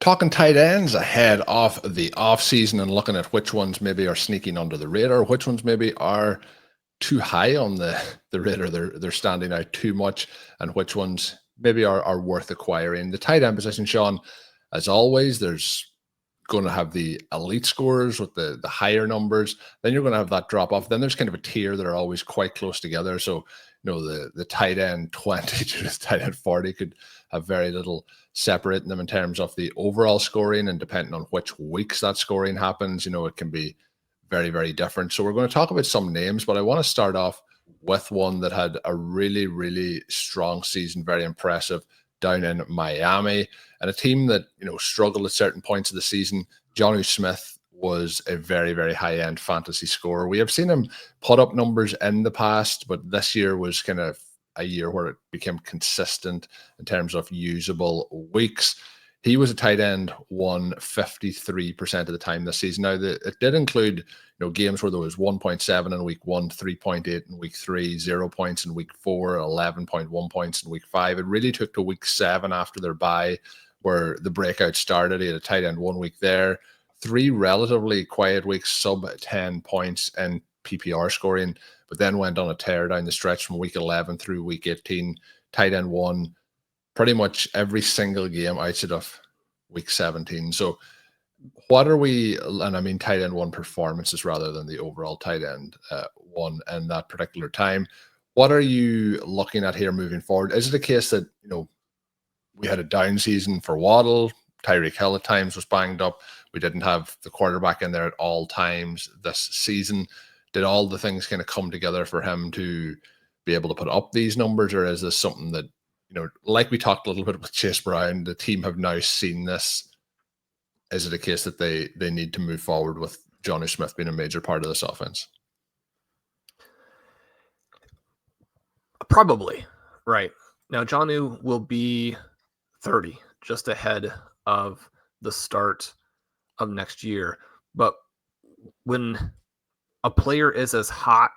talking tight ends ahead of the off season and looking at which ones maybe are sneaking under the radar, which ones maybe are too high on the radar, they're standing out too much, and which ones maybe are worth acquiring. The tight end position, Shawn, as always, there's going to have the elite scorers with the higher numbers. Then you're going to have that drop off. Then there's kind of a tier that are always quite close together. So, the tight end 20 to the tight end 40 could have very little separating them in terms of the overall scoring, and depending on which weeks that scoring happens, it can be very, very different. So we're going to talk about some names, but I want to start off with one that had a really, really strong season, very impressive, down in Miami, and a team that struggled at certain points of the season. Jonnu Smith was a very, very high-end fantasy scorer. We have seen him put up numbers in the past, but this year was kind of a year where it became consistent in terms of usable weeks. He was a tight end 53% of the time this season. Now, it did include games where there was 1.7 in week 1, 3.8 in week 3, 0 points in week 4, 11.1 points in week 5. It really took to week 7 after their bye where the breakout started. He had a tight end 1 week there, 3 relatively quiet weeks, sub 10 points in PPR scoring, but then went on a tear down the stretch from week 11 through week 18. Tight end 1 pretty much every single game outside of week 17. So what are we, and I mean tight end 1 performances rather than the overall tight end 1 in that particular time. What are you looking at here moving forward? Is it a case that, we had a down season for Waddle, Tyreek Hill at times was banged up, we didn't have the quarterback in there at all times this season? Did all the things kind of come together for him to be able to put up these numbers, or is this something that, like we talked a little bit with Chase Brown, the team have now seen this? Is it a case that they need to move forward with Jonnu Smith being a major part of this offense? Probably, right. Now, Jonnu will be 30, just ahead of the start of next year. But when a player is as hot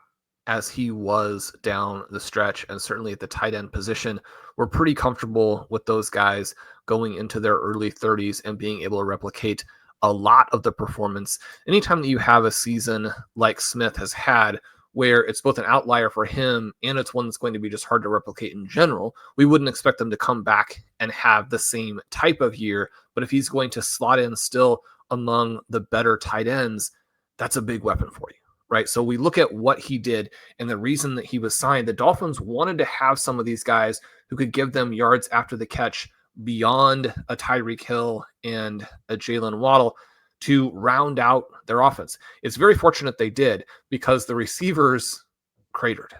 as he was down the stretch, and certainly at the tight end position, we're pretty comfortable with those guys going into their early 30s and being able to replicate a lot of the performance. Anytime that you have a season like Smith has had, where it's both an outlier for him and it's one that's going to be just hard to replicate in general, we wouldn't expect them to come back and have the same type of year. But if he's going to slot in still among the better tight ends, that's a big weapon for you. Right. So we look at what he did and the reason that he was signed. The Dolphins wanted to have some of these guys who could give them yards after the catch beyond a Tyreek Hill and a Jalen Waddle to round out their offense. It's very fortunate they did, because the receivers cratered.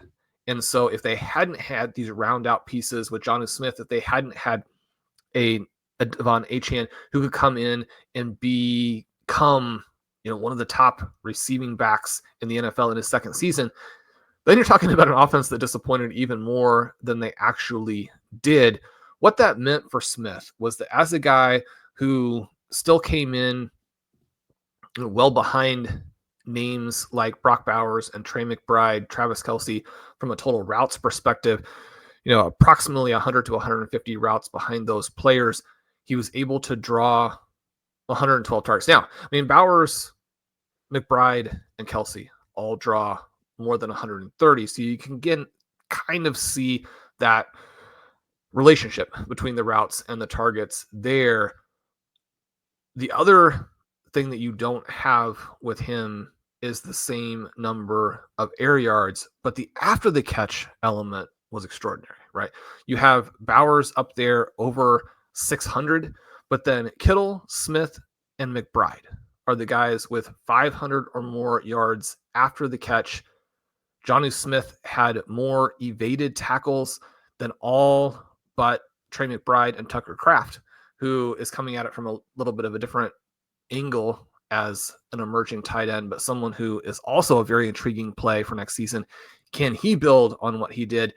And so if they hadn't had these round out pieces with Jonnu Smith, if they hadn't had a Devon Achane who could come in and become one of the top receiving backs in the NFL in his second season, then you're talking about an offense that disappointed even more than they actually did. What that meant for Smith was that as a guy who still came in well behind names like Brock Bowers and Trey McBride, Travis Kelce, from a total routes perspective, approximately 100 to 150 routes behind those players, he was able to draw 112 targets. Now, Bowers, McBride, and Kelce all draw more than 130. So you can kind of see that relationship between the routes and the targets there. The other thing that you don't have with him is the same number of air yards, but the after the catch element was extraordinary, right? You have Bowers up there over 600, but then Kittle, Smith, and McBride are the guys with 500 or more yards after the catch. Jonnu Smith had more evaded tackles than all but Trey McBride and Tucker Kraft, who is coming at it from a little bit of a different angle as an emerging tight end, but someone who is also a very intriguing play for next season. Can he build on what he did?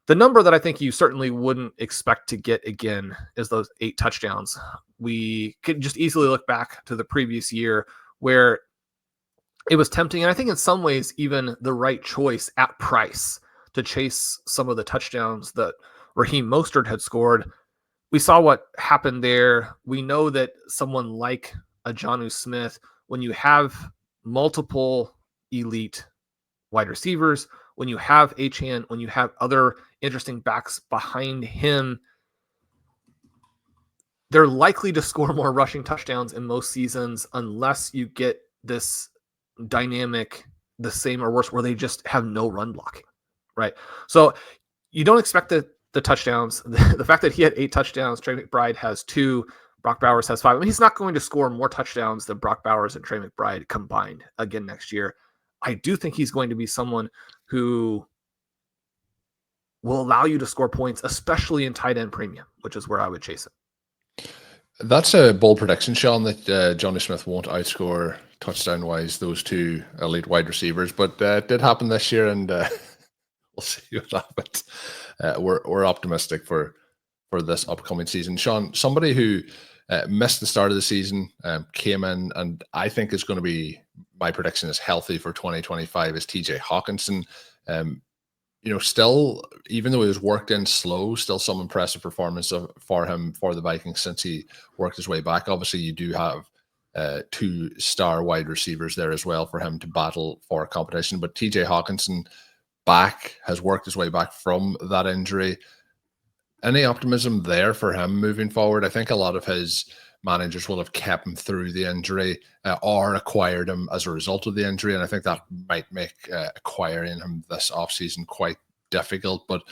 The number that I think you certainly wouldn't expect to get again is those 8 touchdowns. We could just easily look back to the previous year where it was tempting, and I think in some ways even the right choice at price to chase some of the touchdowns that Raheem Mostert had scored. we saw what happened there. We know that someone like a Jonnu Smith, when you have multiple elite wide receivers, when you have Achane, when you have other interesting backs behind him, they're likely to score more rushing touchdowns in most seasons unless you get this dynamic, the same or worse, where they just have no run blocking, right? So you don't expect the touchdowns. The fact that he had 8 touchdowns, Trey McBride has 2, Brock Bowers has 5. I mean, he's not going to score more touchdowns than Brock Bowers and Trey McBride combined again next year. I do think he's going to be someone who will allow you to score points, especially in tight end premium, which is where I would chase it. That's a bold prediction, Shawn, that Jonnu Smith won't outscore touchdown-wise those 2 elite wide receivers, but it did happen this year, and we'll see what happens. We're optimistic for this upcoming season. Shawn, somebody who missed the start of the season, came in, and I think is going to be, my prediction is healthy for 2025, is TJ Hockenson. Still, even though he was worked in slow, still some impressive performance for him for the Vikings since he worked his way back. Obviously, you do have 2 star wide receivers there as well for him to battle for competition. But TJ Hockenson has worked his way back from that injury. Any optimism there for him moving forward? I think a lot of his managers will have kept him through the injury or acquired him as a result of the injury. And I think that might make acquiring him this offseason quite difficult. But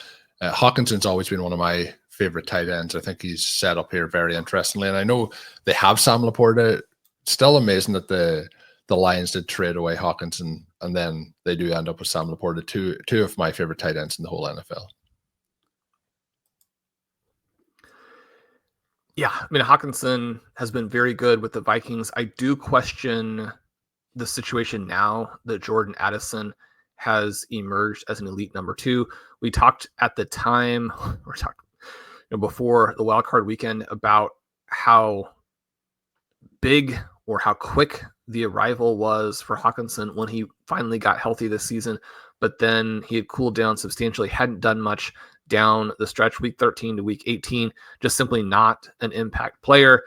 Hockenson's always been one of my favorite tight ends. I think he's set up here very interestingly. And I know they have Sam Laporta. It's still amazing that the Lions did trade away Hockenson, and then they do end up with Sam Laporta, two of my favorite tight ends in the whole NFL. Yeah, I mean, Hockenson has been very good with the Vikings. I do question the situation now that Jordan Addison has emerged as an elite number 2. We talked at the time, before the wildcard weekend, about how big or how quick the arrival was for Hockenson when he finally got healthy this season. But then he had cooled down substantially, hadn't done much down the stretch, week 13 to week 18, just simply not an impact player.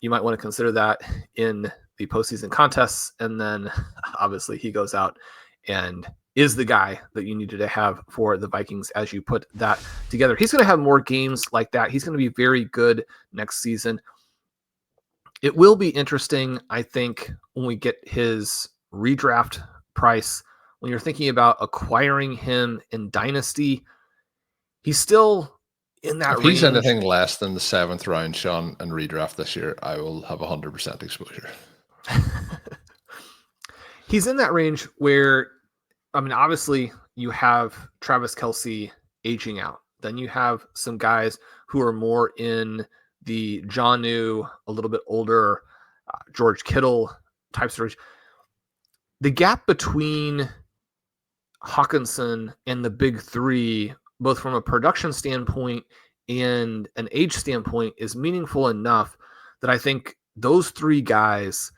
You might want to consider that in the postseason contests. And then obviously he goes out and is the guy that you needed to have for the Vikings as you put that together. He's going to have more games like that. He's going to be very good next season. It will be interesting, I think, when we get his redraft price, when you're thinking about acquiring him in Dynasty. He's still in that range. If he's anything less than the 7th round, Shawn, and redraft this year, I will have 100% exposure. He's in that range where, I mean, obviously you have Travis Kelce aging out. Then you have some guys who are more in the Jonnu, a little bit older, George Kittle types of range. The gap between Hockenson and the big 3, both from a production standpoint and an age standpoint, is meaningful enough that I think those 3 guys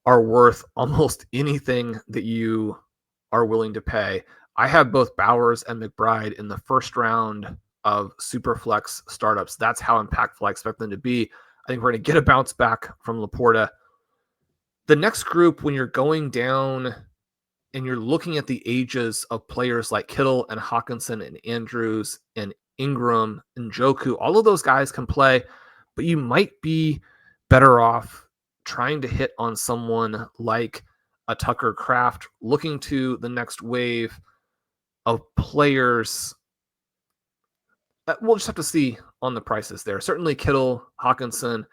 are worth almost anything that you are willing to pay. I have both Bowers and McBride in the first round of Superflex startups. That's how impactful I expect them to be. I think we're going to get a bounce back from Laporta. The next group, when you're going down and you're looking at the ages of players like Kittle and Hockenson and Andrews and Ingram and Njoku, all of those guys can play, but you might be better off trying to hit on someone like a Tucker Kraft, looking to the next wave of players. We'll just have to see on the prices there. Certainly Kittle, Hockenson,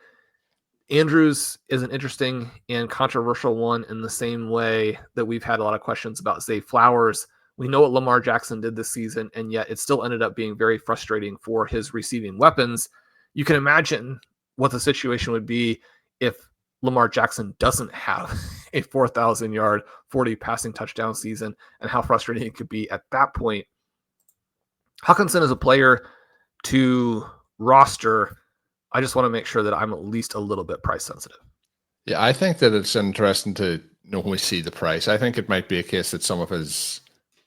Andrews is an interesting and controversial one in the same way that we've had a lot of questions about, say, Flowers. We know what Lamar Jackson did this season, and yet it still ended up being very frustrating for his receiving weapons. You can imagine what the situation would be if Lamar Jackson doesn't have a 4,000-yard, 40 passing touchdown season, and how frustrating it could be at that point. Hockenson is a player to roster. I just want to make sure that I'm at least a little bit price sensitive. Yeah, I think that it's interesting to when we see the price. I think it might be a case that some of his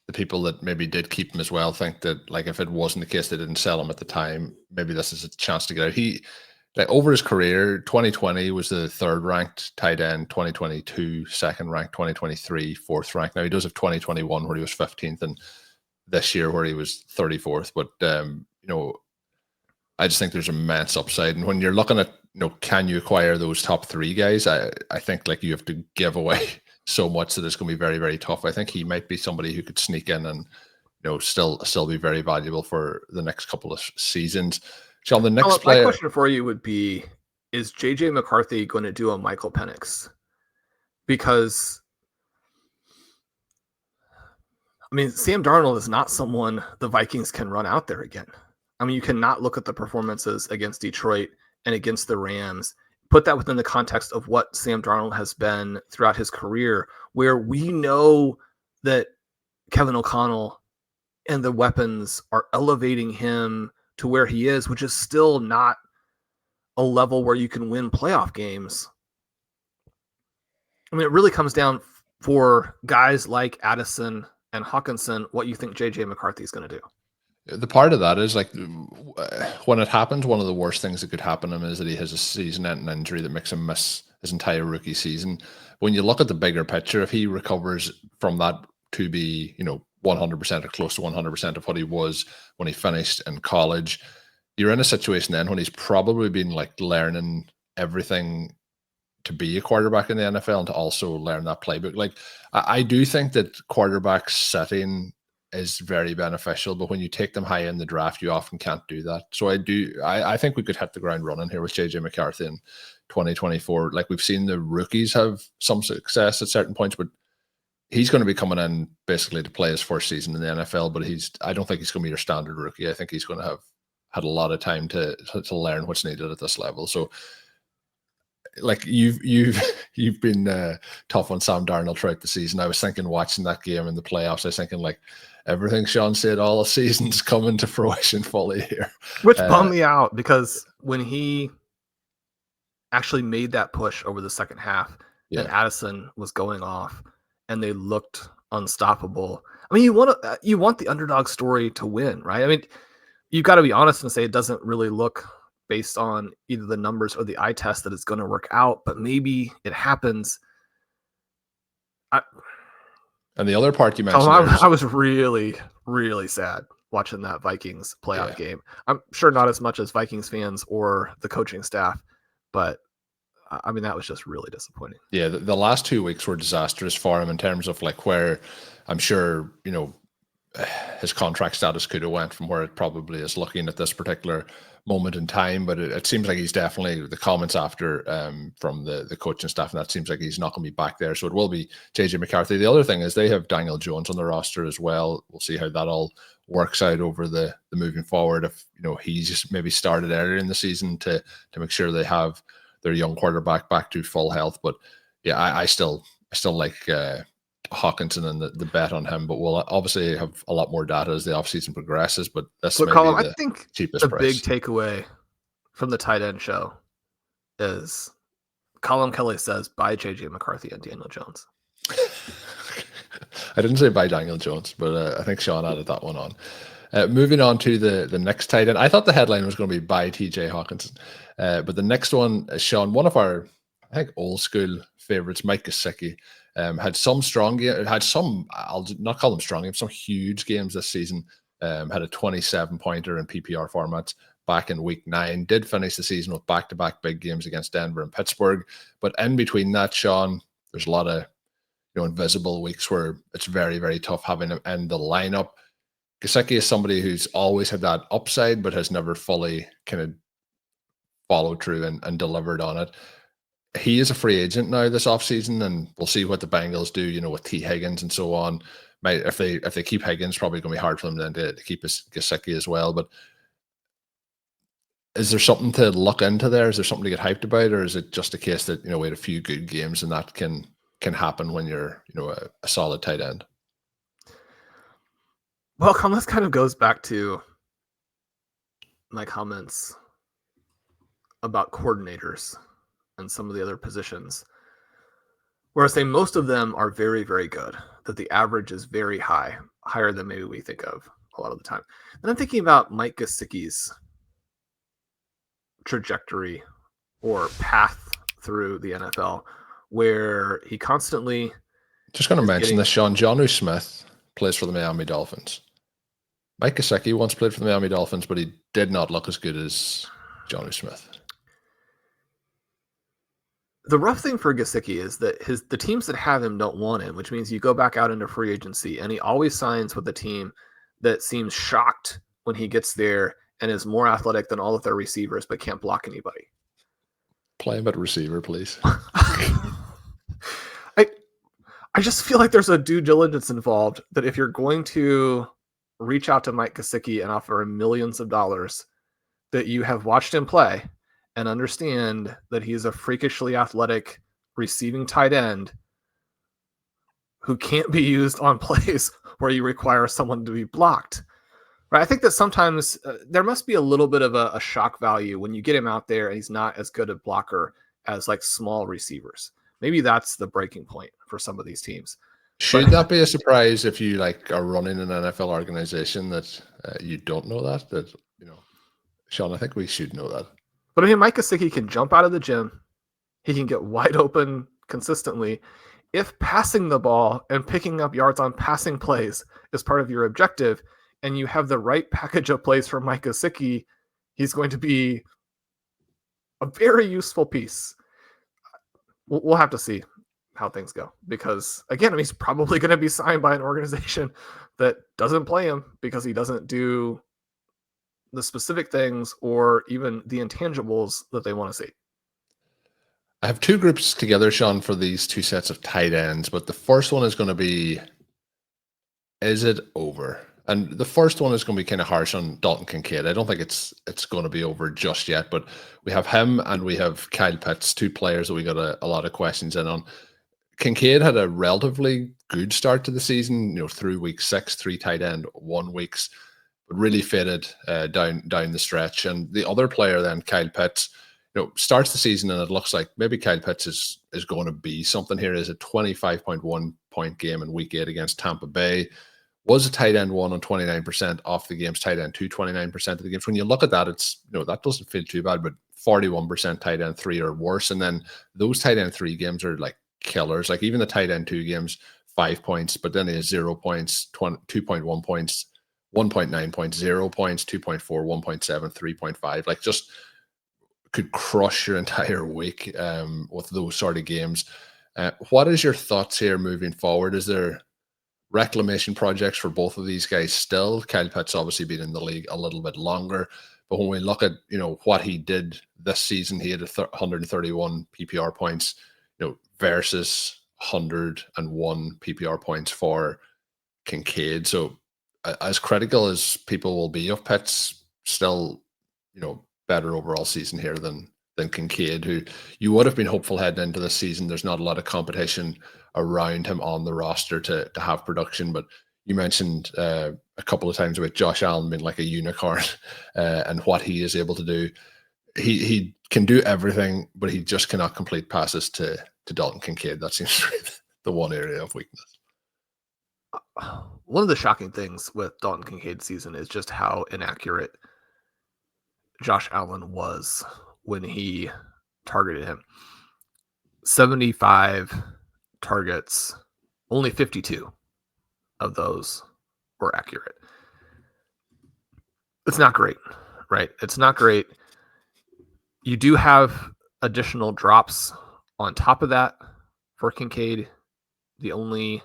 the people that maybe did keep him as well think that, like, if it wasn't the case they didn't sell him at the time, maybe this is a chance to get out. He, like, over his career, 2020 was the 3rd ranked tight end, 2022 2nd ranked, 2023 4th ranked. Now he does have 2021 where he was 15th, and this year where he was 34th. But I just think there's immense upside. And when you're looking at, can you acquire those top 3 guys? I think, like, you have to give away so much that it's going to be very, very tough. I think he might be somebody who could sneak in and, still be very valuable for the next couple of seasons. Shawn, the next player. My question for you would be, is JJ McCarthy going to do a Michael Penix? Because, I mean, Sam Darnold is not someone the Vikings can run out there again. I mean, you cannot look at the performances against Detroit and against the Rams, put that within the context of what Sam Darnold has been throughout his career, where we know that Kevin O'Connell and the weapons are elevating him to where he is, which is still not a level where you can win playoff games. I mean, it really comes down for guys like Addison and Hockenson, what you think JJ McCarthy is going to do. The part of that is, like, when it happens, one of the worst things that could happen to him is that he has a season-ending injury that makes him miss his entire rookie season. When you look at the bigger picture, if he recovers from that to be, 100% or close to 100% of what he was when he finished in college, you're in a situation then when he's probably been, like, learning everything to be a quarterback in the NFL and to also learn that playbook. Like, I do think that quarterback setting is very beneficial, but when you take them high in the draft, you often can't do that. So I think we could hit the ground running here with JJ McCarthy in 2024. Like, we've seen the rookies have some success at certain points, but he's going to be coming in basically to play his first season in the NFL, but I don't think he's going to be your standard rookie. I think he's going to have had a lot of time to learn what's needed at this level. So, like, you've been tough on Sam Darnold throughout the season. I was thinking, watching that game in the playoffs, I was thinking, like, everything Shawn said all the season's coming to fruition fully here. Which bummed me out, because when he actually made that push over the second half and Addison was going off and they looked unstoppable. I mean, you want the underdog story to win, right? I mean, you've got to be honest and say it doesn't really look, based on either the numbers or the eye test, that it's going to work out, but maybe it happens. And the other part you mentioned, I was really, really sad watching that Vikings playoff game. I'm sure not as much as Vikings fans or the coaching staff, but I mean, that was just really disappointing. Yeah, the last 2 weeks were disastrous for him in terms of, like, where I'm sure, his contract status could have went from where it probably is looking at this particular moment in time. But it seems like he's definitely, the comments after from the coaching staff, and that seems like he's not going to be back there. So it will be JJ McCarthy. The other thing is they have Daniel Jones on the roster as well. We'll see how that all works out over the moving forward. If he just maybe started earlier in the season to make sure they have their young quarterback back to full health. But yeah, I still like Hockenson and the bet on him, but we'll obviously have a lot more data as the offseason progresses. But this may be Colm, the I think cheapest the price. big takeaway from the tight end show is Colm Kelly says buy JJ McCarthy and Daniel Jones. I didn't say buy Daniel Jones, but I think Shawn added that one on. Moving on to the next tight end. I thought the headline was going to be buy TJ Hockenson, but the next one is Shawn, one of our, I think, old school favorites, Mike Gesicki. Had some strong game, had some, I'll not call them strong games, some huge games this season. Had a 27-pointer in PPR formats back in week 9. Did finish the season with back-to-back big games against Denver and Pittsburgh. But in between that, Shawn, there's a lot of invisible weeks where it's very, very tough having him in the lineup. Gesicki is somebody who's always had that upside, but has never fully kind of followed through and delivered on it. He is a free agent now this offseason, and we'll see what the Bengals do, with T. Higgins and so on. If they keep Higgins, probably going to be hard for them then to keep Gesicki as well. But is there something to look into there? Is there something to get hyped about, or is it just a case that we had a few good games and that can happen when you're a solid tight end? Well, this kind of goes back to my comments about coordinators and some of the other positions. Where I say most of them are very, very good, that the average is very high, higher than maybe we think of a lot of the time. And I'm thinking about Mike Gesicki's trajectory or path through the NFL, where he constantly Just going to mention getting... this, Shawn. Jonnu Smith plays for the Miami Dolphins. Mike Gesicki once played for the Miami Dolphins, but he did not look as good as Jonnu Smith. The rough thing for Gesicki is that the teams that have him don't want him, which means you go back out into free agency, and he always signs with a team that seems shocked when he gets there and is more athletic than all of their receivers but can't block anybody. Play him at receiver, please. I just feel like there's a due diligence involved that if you're going to reach out to Mike Gesicki and offer him millions of dollars, that you have watched him play and understand that he's a freakishly athletic receiving tight end who can't be used on plays where you require someone to be blocked. Right? I think that sometimes there must be a little bit of a shock value when you get him out there and he's not as good a blocker as like small receivers. Maybe that's the breaking point for some of these teams. Should that be a surprise if you like are running an NFL organization that you don't know that Shawn, I think we should know that. But I mean, Mike Gesicki can jump out of the gym. He can get wide open consistently. If passing the ball and picking up yards on passing plays is part of your objective, and you have the right package of plays for Mike Gesicki, he's going to be a very useful piece. We'll have to see how things go, because again, he's probably going to be signed by an organization that doesn't play him because he doesn't do the specific things or even the intangibles that they want to see. I have two groups together, Shawn, for these two sets of tight ends, but the first one is going to be, is it over? And the first one is going to be kind of harsh on Dalton Kincaid. I don't think it's going to be over just yet, but we have him and we have Kyle Pitts, two players that we got a lot of questions in on. Kincaid had a relatively good start to the season, through week 6, 3 tight end, 1 weeks, but really faded down the stretch. And the other player then, Kyle Pitts, starts the season and it looks like maybe Kyle Pitts is going to be something here. Is a 25.1 point game in week 8 against Tampa Bay. Was a tight end 1 on 29% off the games, tight end 2, 29% of the games. When you look at that, it's, that doesn't feel too bad, but 41% tight end 3 or worse. And then those tight end 3 games are like killers. Like even the tight end 2 games, 5 points, but then he has 0 points, 2.1 points, 1.9 points, 0 points, 2.4, 1.7, 3.5. Like just could crush your entire week with those sort of games. What is your thoughts here moving forward? Is there reclamation projects for both of these guys still? Kyle Pitts obviously been in the league a little bit longer, but when we look at what he did this season, he had 131 PPR points, versus 101 PPR points for Kincaid. So as critical as people will be of Pitts, still better overall season here than Kincaid, who you would have been hopeful heading into this season. There's not a lot of competition around him on the roster to have production, but you mentioned a couple of times about Josh Allen being like a unicorn and what he is able to do. He can do everything, but he just cannot complete passes to Dalton Kincaid. That seems to be the one area of weakness. One of the shocking things with Dalton Kincaid's season is just how inaccurate Josh Allen was when he targeted him. 75 targets, only 52 of those were accurate. It's not great, right? It's not great. You do have additional drops on top of that for Kincaid. The only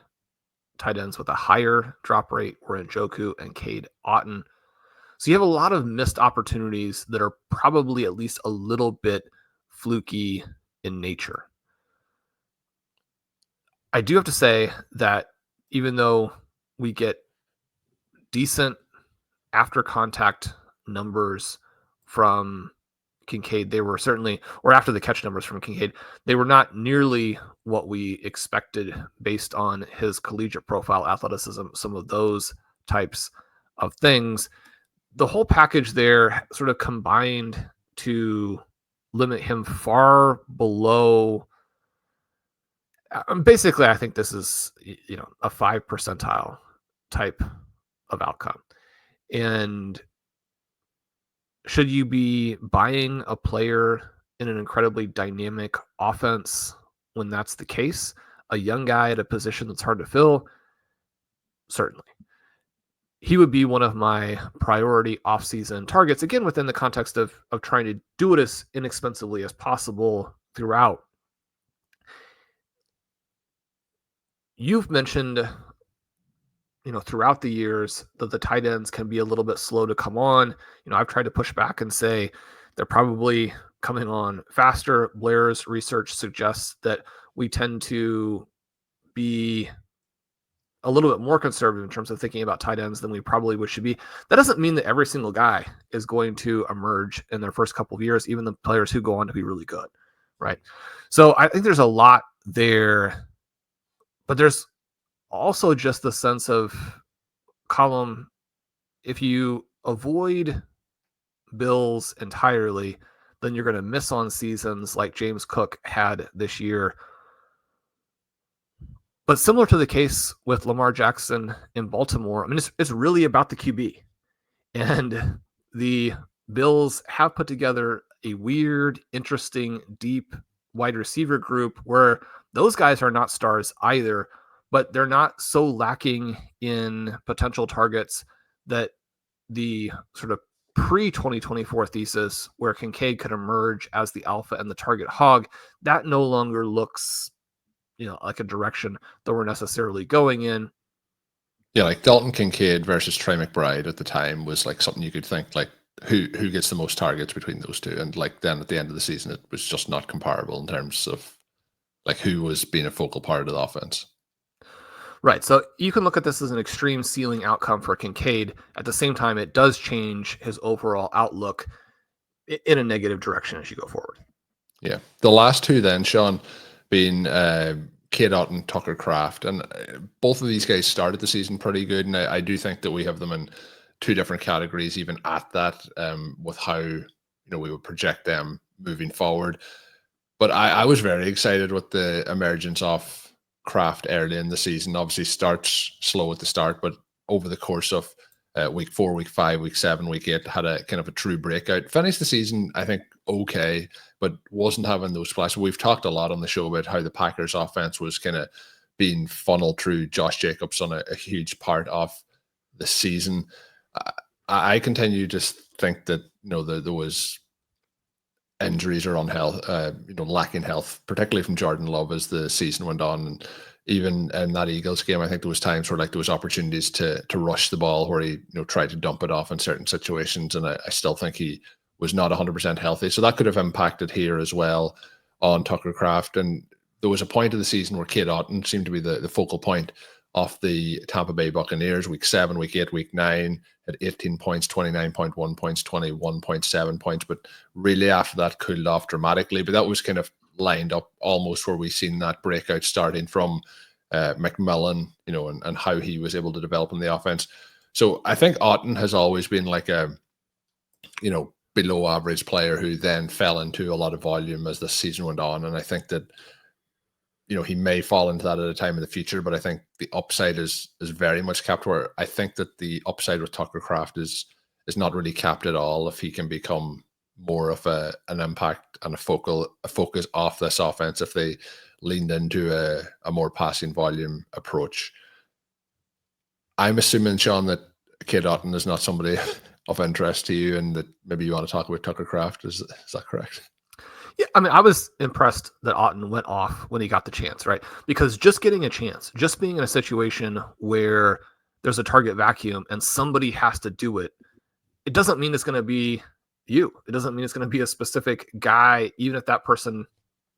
tight ends with a higher drop rate were Njoku and Cade Otton. So you have a lot of missed opportunities that are probably at least a little bit fluky in nature. I do have to say that even though we get decent after contact numbers from Kincaid, they were certainly, or after the catch numbers from Kincaid, they were not nearly what we expected based on his collegiate profile, athleticism, some of those types of things. The whole package there sort of combined to limit him far below. Basically, I think this is, a 5 percentile type of outcome. And should you be buying a player in an incredibly dynamic offense when that's the case? A young guy at a position that's hard to fill? Certainly. He would be one of my priority offseason targets, again, within the context of trying to do it as inexpensively as possible throughout. You've mentioned, throughout the years that the tight ends can be a little bit slow to come on. I've tried to push back and say they're probably coming on faster. Blair's research suggests that we tend to be a little bit more conservative in terms of thinking about tight ends than we probably should be. That doesn't mean that every single guy is going to emerge in their first couple of years, even the players who go on to be really good, right? So I think there's a lot there, but there's also just the sense of, Colm, if you avoid Bills entirely, then you're going to miss on seasons like James Cook had this year. But similar to the case with Lamar Jackson in Baltimore, I mean, it's really about the QB. And the Bills have put together a weird, interesting, deep wide receiver group where those guys are not stars either, but they're not so lacking in potential targets that the sort of pre-2024 thesis where Kincaid could emerge as the alpha and the target hog, that no longer looks like a direction that we're necessarily going in. Yeah, like Dalton Kincaid versus Trey McBride at the time was like something you could think like who gets the most targets between those two, and like then at the end of the season it was just not comparable in terms of like who was being a focal part of the offense. Right. So you can look at this as an extreme ceiling outcome for Kincaid. At the same time, it does change his overall outlook in a negative direction as you go forward. Yeah. The last two then, Shawn, being Cade Otton, Tucker Kraft, and both of these guys started the season pretty good, and I do think that we have them in two different categories even at that, with how we would project them moving forward. But I was very excited with the emergence of Kraft early in the season. Obviously starts slow at the start, but over the course of week 4, week 5, week 7, week 8, had a kind of a true breakout. Finished the season, I think, okay, but wasn't having those splashes. We've talked a lot on the show about how the Packers offense was kind of being funneled through Josh Jacobs on a huge part of the season. I continue to think that there was injuries or unhealth, lacking health, particularly from Jordan Love as the season went on. And even in that Eagles game, I think there was times where there was opportunities to rush the ball where he tried to dump it off in certain situations, and I still think he was not 100% healthy. So that could have impacted here as well on Tucker Kraft. And there was a point of the season where Cade Otton seemed to be the focal point of the Tampa Bay Buccaneers. Week 7, week 8, week 9 at 18 points, 29.1 points, 21.7 points. But really after that cooled off dramatically. But that was kind of lined up almost where we've seen that breakout starting from McMillan, and how he was able to develop in the offense. So I think Otton has always been like a, below average player who then fell into a lot of volume as the season went on. And I think that, he may fall into that at a time in the future, but I think the upside is very much capped, where I think that the upside with Tucker Kraft is not really capped at all if he can become more of an impact and a focus off this offense if they leaned into a more passing volume approach. I'm assuming, Shawn, that Cade Otton is not somebody of interest to you, and that maybe you want to talk about Tucker Kraft. Is that correct? Yeah, I mean, I was impressed that Otton went off when he got the chance, right? Because just getting a chance, just being in a situation where there's a target vacuum and somebody has to do it, it doesn't mean it's going to be you. It doesn't mean it's going to be a specific guy, even if that person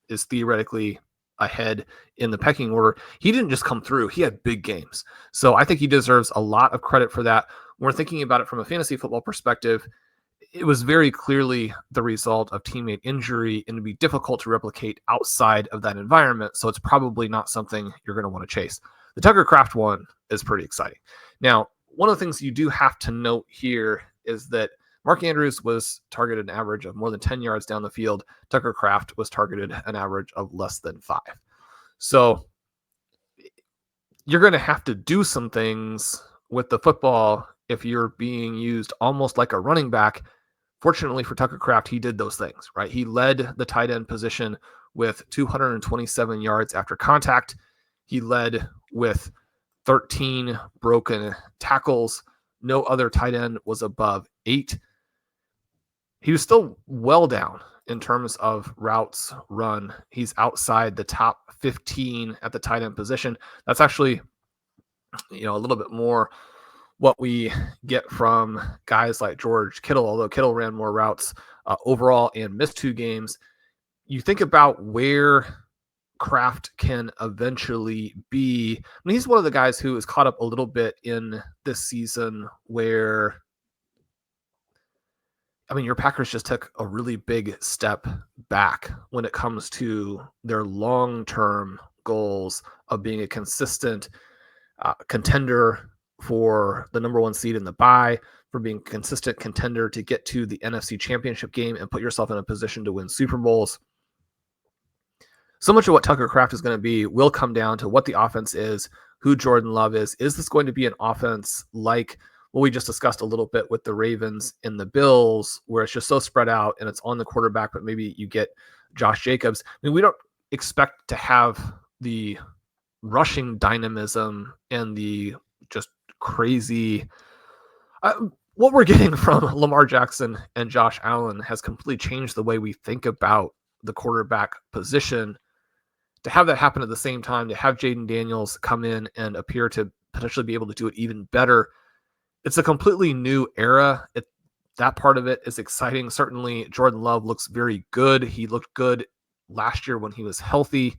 is theoretically ahead in the pecking order. He didn't just come through. He had big games. So I think he deserves a lot of credit for that. When we're thinking about it from a fantasy football perspective, it was very clearly the result of teammate injury, and it'd be difficult to replicate outside of that environment. So it's probably not something you're going to want to chase. The Tucker Kraft one is pretty exciting. Now, one of the things you do have to note here is that Mark Andrews was targeted an average of more than 10 yards down the field. Tucker Kraft was targeted an average of less than 5. So you're going to have to do some things with the football if you're being used almost like a running back. Fortunately for Tucker Kraft, he did those things, right? He led the tight end position with 227 yards after contact. He led with 13 broken tackles. No other tight end was above 8. He was still well down in terms of routes run. He's outside the top 15 at the tight end position. That's actually, a little bit more what we get from guys like George Kittle, although Kittle ran more routes overall and missed 2 games. You think about where Kraft can eventually be. I mean, he's one of the guys who is caught up a little bit in this season where, your Packers just took a really big step back when it comes to their long-term goals of being a consistent contender for the number 1 seed in the bye, for being a consistent contender to get to the NFC Championship game and put yourself in a position to win Super Bowls. So much of what Tucker Kraft is going to be will come down to what the offense is, who Jordan Love is. Is this going to be an offense like what we just discussed a little bit with the Ravens and the Bills, where it's just so spread out and it's on the quarterback, but maybe you get Josh Jacobs? We don't expect to have the rushing dynamism and the just crazy what we're getting from Lamar Jackson and Josh Allen has completely changed the way we think about the quarterback position. To have that happen at the same time, to have Jaden Daniels come in and appear to potentially be able to do it even better, it's a completely new era. That part of it is exciting. Certainly, Jordan Love looks very good. He looked good last year when he was healthy.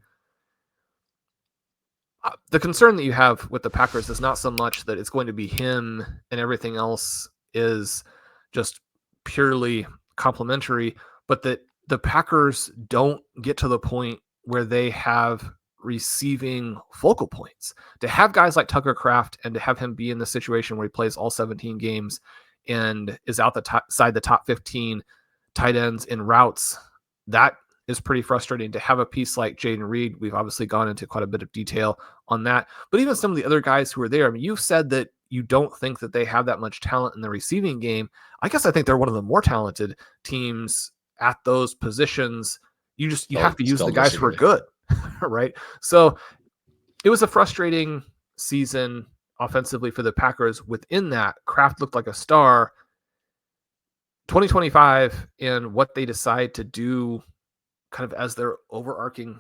The concern that you have with the Packers is not so much that it's going to be him and everything else is just purely complementary, but that the Packers don't get to the point where they have receiving focal points. To have guys like Tucker Kraft and to have him be in the situation where he plays all 17 games and is outside the top 15 tight ends in routes, that is pretty frustrating. To have a piece like Jaden Reed, we've obviously gone into quite a bit of detail on that, but even some of the other guys who are there, you've said that you don't think that they have that much talent in the receiving game. I guess I think they're one of the more talented teams at those positions. You have to use the guys who are good, right? So it was a frustrating season offensively for the Packers. Within that, Kraft looked like a star. 2025 and what they decide to do kind of as their overarching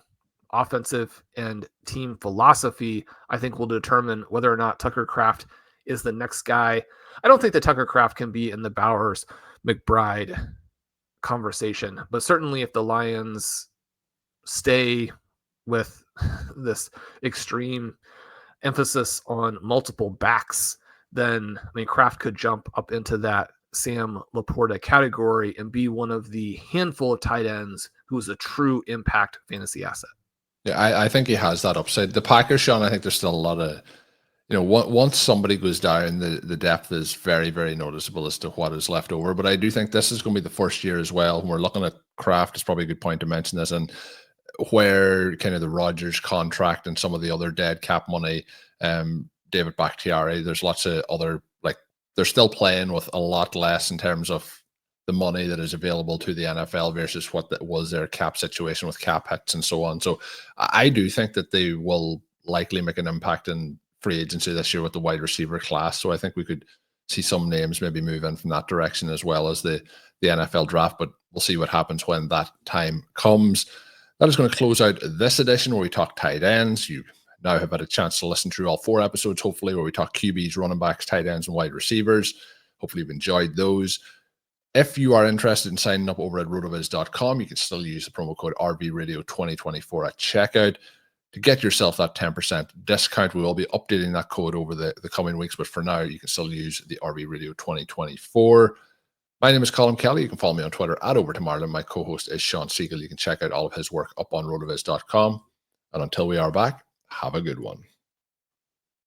offensive and team philosophy, I think will determine whether or not Tucker Kraft is the next guy. I don't think that Tucker Kraft can be in the Bowers McBride conversation, but certainly if the Lions stay with this extreme emphasis on multiple backs, then Kraft could jump up into that Sam Laporta category and be one of the handful of tight ends who is a true impact fantasy asset. Yeah, I think he has that upside. The Packers, Shawn, I think there's still a lot of, once somebody goes down, the depth is very, very noticeable as to what is left over. But I do think this is going to be the first year as well. When we're looking at Kraft, it's probably a good point to mention this, and where kind of the Rodgers contract and some of the other dead cap money, David Bakhtiari, there's lots of other, they're still playing with a lot less in terms of the money that is available to the NFL versus what that was their cap situation with cap hits and so on. So I do think that they will likely make an impact in free agency this year with the wide receiver class. So I think we could see some names maybe move in from that direction as well as the NFL draft, but we'll see what happens when that time comes. That is going to close out this edition where we talk tight ends. You now have had a chance to listen through all 4 episodes, hopefully, where we talk QBs, running backs, tight ends, and wide receivers. Hopefully you've enjoyed those. If you are interested in signing up over at rotoviz.com, you can still use the promo code RVRadio2024 at checkout to get yourself that 10% discount. We will be updating that code over the coming weeks, but for now, you can still use the RVRadio2024. My name is Colm Kelly. You can follow me on Twitter at @OverToMarlin. My co-host is Shawn Siegele. You can check out all of his work up on rotoviz.com. And until we are back, have a good one.